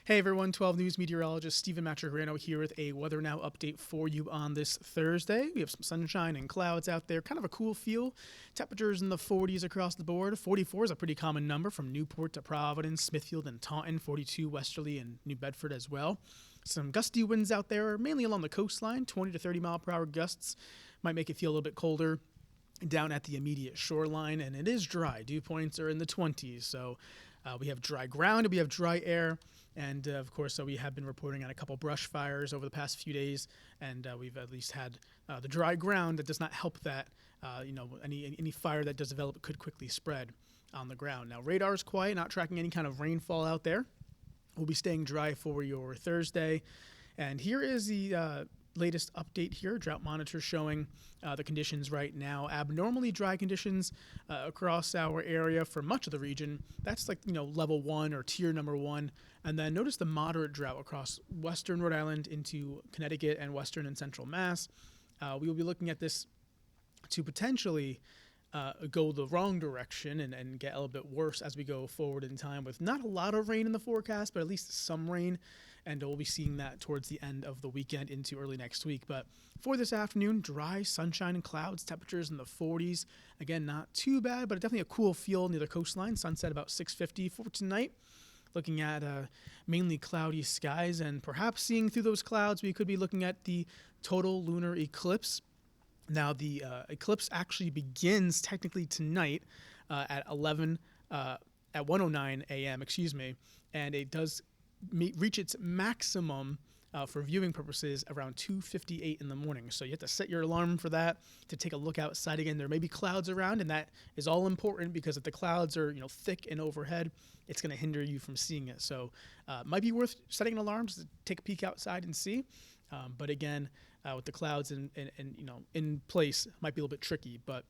Hey everyone, 12 News meteorologist Stephen Matrograno here with a Weather Now update for you on this Thursday. We have some sunshine and clouds out there, kind of a cool feel. Temperatures in the 40s across the board. 44 is a pretty common number from Newport to Providence, Smithfield and Taunton, 42 westerly and New Bedford as well. Some gusty winds out there, mainly along the coastline, 20 to 30 mile per hour gusts. Might make it feel a little bit colder down at the immediate shoreline, and it is dry. Dew points are in the 20s, so we have dry ground and we have dry air. And of course, we have been reporting on a couple brush fires over the past few days, and we've at least had the dry ground. That does not help that, any fire that does develop could quickly spread on the ground. Now, radar is quiet, not tracking any kind of rainfall out there. We'll be staying dry for your Thursday. And here is the latest update here. Drought monitor showing the conditions right now. Abnormally dry conditions across our area for much of the region. That's like, level 1 or tier number 1. And then notice the moderate drought across western Rhode Island into Connecticut and western and central Mass. We will be looking at this to potentially go the wrong direction and get a little bit worse as we go forward in time, with not a lot of rain in the forecast, but at least some rain. And we'll be seeing that towards the end of the weekend into early next week. But for this afternoon, dry, sunshine and clouds, temperatures in the 40s. Again, not too bad, but definitely a cool feel near the coastline. Sunset about 6:50 for tonight. Looking at mainly cloudy skies, and perhaps seeing through those clouds, we could be looking at the total lunar eclipse. Now, the eclipse actually begins technically tonight at 1:09 a.m. And it does reach its maximum for viewing purposes around 2:58 in the morning. So you have to set your alarm for that to take a look outside again. There may be clouds around, and that is all important, because if the clouds are thick and overhead, it's going to hinder you from seeing it. So it might be worth setting an alarm to take a peek outside and see. But again, with the clouds in place, it might be a little bit tricky. But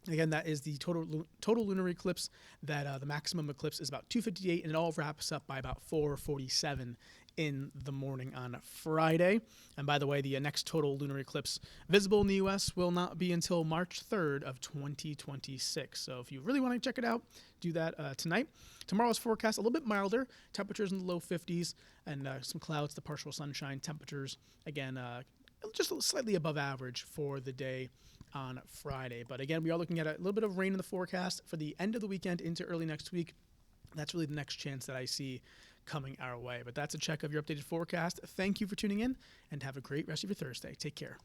again, that is the total lunar eclipse. That the maximum eclipse is about 2:58, and it all wraps up by about 4:47 in the morning on Friday. And by the way, the next total lunar eclipse visible in the U.S. will not be until March 3rd of 2026. So if you really want to check it out, do that tonight. Tomorrow's forecast a little bit milder. Temperatures in the low 50s and some clouds to partial sunshine. Temperatures again just slightly above average for the day on Friday. But again, we are looking at a little bit of rain in the forecast for the end of the weekend into early next week. That's really the next chance that I see coming our way. But that's a check of your updated forecast. Thank you for tuning in, and have a great rest of your Thursday. Take care.